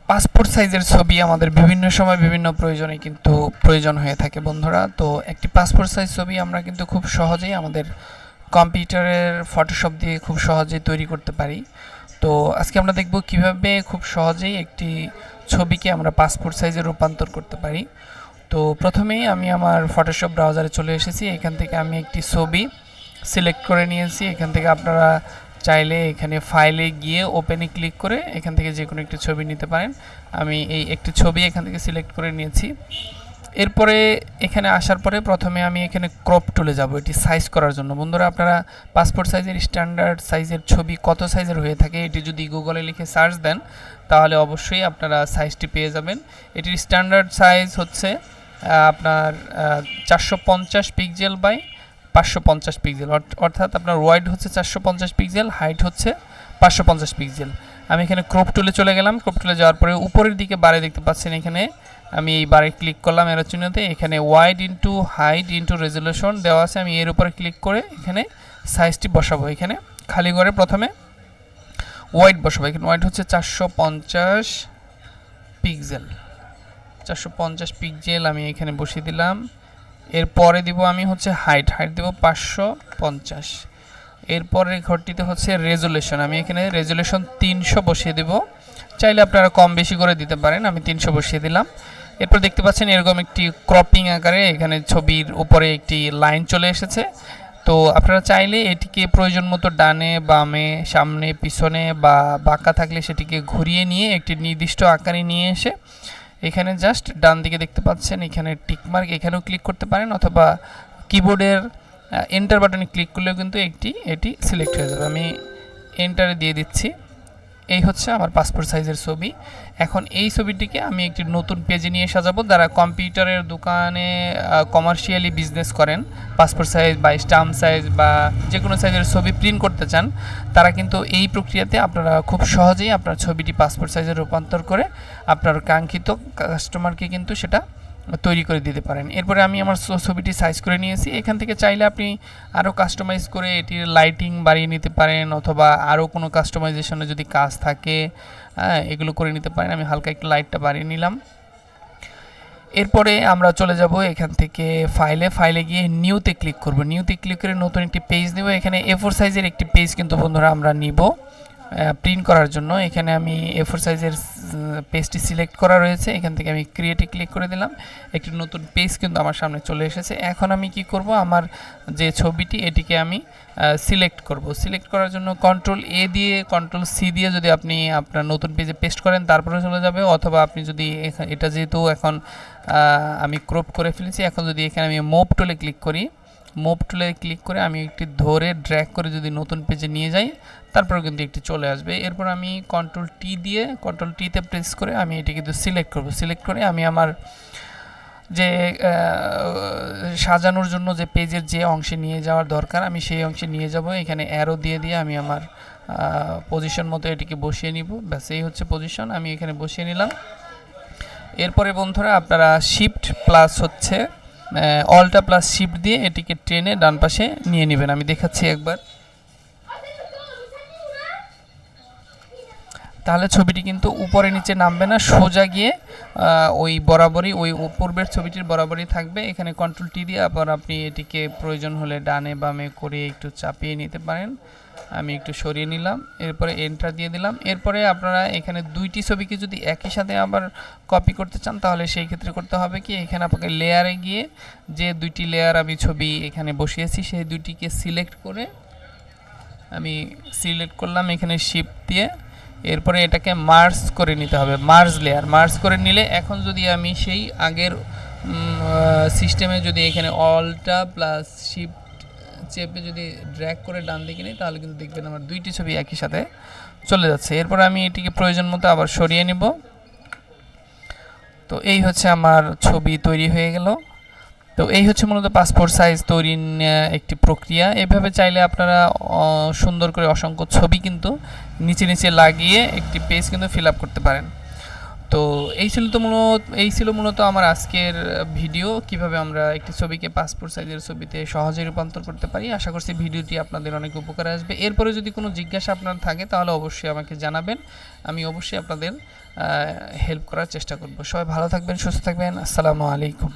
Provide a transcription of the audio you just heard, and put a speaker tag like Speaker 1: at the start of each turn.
Speaker 1: Passport সাইজের ছবি আমাদের বিভিন্ন সময় বিভিন্ন প্রয়োজনে কিন্তু প্রয়োজন হয়ে থাকে বন্ধুরা। তো একটি পাসপোর্ট সাইজ ছবি আমরা কিন্তু খুব সহজেই আমাদের কম্পিউটারের ফটোশপ দিয়ে খুব সহজেই তৈরি করতে পারি। তো আজকে আমরা দেখব কিভাবে খুব সহজেই একটি ছবিকে আমরা পাসপোর্ট সাইজে রূপান্তর করতে পারি। তো প্রথমেই আমি আমার ফটোশপ ব্রাউজারে চলে এসেছি। এখান থেকে আমি একটি ছবি সিলেক্ট করে নিয়েছি। এখান থেকে আপনারা চাইলে এখানে ফাইলে গিয়ে ওপেনে ক্লিক করে এখান থেকে যে কোনো একটি ছবি নিতে পারেন। আমি এই একটি ছবি এখান থেকে সিলেক্ট করে নিয়েছি। এরপরে এখানে আসার পরে প্রথমে আমি এখানে ক্রপ টুলে যাব এটি সাইজ করার জন্য। বন্ধুরা, আপনারা পাসপোর্ট সাইজের স্ট্যান্ডার্ড সাইজের ছবি কত সাইজের হয়ে থাকে এটি যদি গুগলে লিখে সার্চ দেন তাহলে অবশ্যই আপনারা সাইজটি পেয়ে যাবেন। এটির স্ট্যান্ডার্ড সাইজ হচ্ছে আপনার 450 পিক্সেল বাই 550 পিক্সেল, অর্থাৎ আপনার ওয়াইড হচ্ছে 450 পিক্সেল, হাইট হচ্ছে 550 পিক্সেল। আমি এখানে ক্রপ টুলে চলে গেলাম। ক্রপ টুলে যাওয়ার পরে উপরের দিকে বারে দেখতে পাচ্ছেন, এখানে আমি এই বারে ক্লিক করলাম এর চিহ্নতে। এখানে wide into height into resolution দেওয়া আছে। আমি এর উপরে ক্লিক করে এখানে সাইজটি বসাবো। এখানে খালি করে প্রথমে ওয়াইড বসাবো। এখানে ওয়াইড হচ্ছে 450 পিক্সেল, 450 পিক্সেল আমি এখানে বসিয়ে দিলাম। এরপরে দিব আমি হচ্ছে হাইট দেব 550। এরপরের ঘরটিতে হচ্ছে রেজুলেশন, আমি এখানে রেজুলেশন 300 বসিয়ে দেব। চাইলে আপনারা কম বেশি করে দিতে পারেন, আমি 300 বসিয়ে দিলাম। এরপর দেখতে পাচ্ছেন এরকম একটি ক্রপিং আকারে এখানে ছবির উপরে একটি লাইন চলে এসেছে। তো আপনারা চাইলে এটিকে প্রয়োজন মতো ডানে বামে সামনে পিছনে বা বাঁকা থাকলে সেটিকে ঘুরিয়ে নিয়ে একটি নির্দিষ্ট আকারে নিয়ে এসে এখানে জাস্ট ডান দিকে দেখতে পাচ্ছেন এখানে টিকমার্ক, এখানেও ক্লিক করতে পারেন অথবা কিবোর্ডের এন্টার বাটনে ক্লিক করলেও কিন্তু এটি সিলেক্ট হয়ে যাবে। আমি এন্টারে দিয়ে দিচ্ছি। এই হচ্ছে আমার পাসপোর্ট সাইজের ছবি। এখন এই ছবিটিকে আমি একটি নতুন পেজে নিয়ে সাজাবো। যারা কম্পিউটারের দোকানে কমার্শিয়ালি বিজনেস করেন, পাসপোর্ট সাইজ বা স্টাম্প সাইজ বা যে কোনো সাইজের ছবি প্রিন্ট করতে চান, তারা কিন্তু এই প্রক্রিয়াতে আপনারা খুব সহজেই আপনার ছবিটি পাসপোর্ট সাইজে রূপান্তর করে আপনার কাঙ্ক্ষিত কাস্টমারকে কিন্তু সেটা তৈরি করে দিতে পারেন। এরপরে আমি আমার ছবিটি সাইজ করে নিয়েছি। এখান থেকে চাইলে আপনি আরও কাস্টমাইজ করে এটির লাইটিং বাড়িয়ে নিতে পারেন অথবা আরও কোনো কাস্টমাইজেশনে যদি কাজ থাকে এগুলো করে নিতে পারেন। আমি হালকা একটু লাইটটা বাড়িয়ে নিলাম। এরপরে আমরা চলে যাব এখান থেকে ফাইলে গিয়ে নিউতে ক্লিক করব। নিউতে ক্লিক করে নতুন একটি পেজ নেব। এখানে A4 সাইজের একটি পেজ কিন্তু বন্ধুরা আমরা নিব প্রিন্ট করার জন্য। এখানে আমি A4 সাইজের পেজটি সিলেক্ট করা রয়েছে। এখান থেকে আমি ক্রিয়েটে ক্লিক করে দিলাম। একটি নতুন পেজ কিন্তু আমার সামনে চলে এসেছে। এখন আমি কি করব, আমার যে ছবিটি এটিকে আমি সিলেক্ট করব। সিলেক্ট করার জন্য কন্ট্রোল-A দিয়ে কন্ট্রোল-C দিয়ে যদি আপনি আপনার নতুন পেজে পেস্ট করেন তারপরে চলে যাবে, অথবা আপনি যদি এটা যেহেতু এখন আমি ক্রপ করে ফেলেছি, এখন যদি এখানে আমি মুভ টুলে ক্লিক করি, মুভ টুলে ক্লিক করে আমি একটি ধরে ড্র্যাগ করে যদি নতুন পেজে নিয়ে যাই তারপরে কিন্তু একটি চলে আসবে। এরপর আমি কন্ট্রোল-T-তে প্রেস করে আমি এটি কিন্তু সিলেক্ট করব। সিলেক্ট করে আমি আমার যে সাজানোর জন্য যে পেজের যে অংশে নিয়ে যাওয়ার দরকার আমি সেই অংশে নিয়ে যাব। এখানে অ্যারো দিয়ে আমি আমার পজিশন মতো এটিকে বসিয়ে নিব। ব্যাস, এই হচ্ছে পজিশন, আমি এখানে বসিয়ে নিলাম। এরপরে বন্ধুরা আপনারা শিফট প্লাস হচ্ছে অল্টা প্লাস শিফট দিয়ে এটিকে টেনে ডান পাশে নিয়ে নেবেন। আমি দেখাচ্ছি একবার, তাহলে ছবিটি কিন্তু উপরে নিচে নামবে না, সোজা গিয়ে ওই বরাবরই ওই পূর্বের ছবিটির বরাবরই থাকবে। এখানে কন্ট্রোল-T দিয়ে আবার আপনি এটিকে প্রয়োজন হলে ডানে বামে করে একটু চাপিয়ে নিতে পারেন। আমি একটু সরিয়ে নিলাম, এরপরে এন্টার দিয়ে দিলাম। এরপরে আপনারা এখানে দুইটি ছবিকে যদি একই সাথে আবার কপি করতে চান তাহলে সেই ক্ষেত্রে করতে হবে কি, এখানে আপনাকে লেয়ারে গিয়ে যে দুইটি লেয়ার আমি ছবি এখানে বসিয়েছি সেই দুইটিকে সিলেক্ট করে আমি সিলেক্ট করলাম এখানে শিফট দিয়ে। এরপরে এটাকে মার্জ করে নিতে হবে, মার্জ করে নিলে এখন যদি আমি সেই আগের সিস্টেমে যদি এখানে অল্টা প্লাস শিফট চেপে যদি ড্র্যাগ করে ডান দিকে নিই তাহলে কিন্তু দেখবেন আমার দুইটি ছবি একই সাথে চলে যাচ্ছে। এরপর আমি এটিকে প্রয়োজন মতো আবার সরিয়ে নেব। তো এই হচ্ছে আমার ছবি তৈরি হয়ে গেল। তো এই হচ্ছে মূলত পাসপোর্ট সাইজ তৈরির একটি প্রক্রিয়া। এভাবে চাইলে আপনারা সুন্দর করে অসংখ্য ছবি কিন্তু নিচে লাগিয়ে একটি পেজ কিন্তু ফিল আপ করতে পারেন। তো তো এই ছিল মূলত আমার আজকের ভিডিও, কিভাবে আমরা একটি ছবিকে পাসপোর্ট সাইজের ছবিতে সহজে রূপান্তর করতে পারি। আশা করছি ভিডিওটি আপনাদের অনেক উপকারে আসবে। এরপরে যদি কোনো জিজ্ঞাসা আপনার থাকে তাহলে অবশ্যই আমাকে জানাবেন, আমি অবশ্যই আপনাদের হেল্প করার চেষ্টা করব। সবাই ভালো থাকবেন, সুস্থ থাকবেন। আসসালামু আলাইকুম।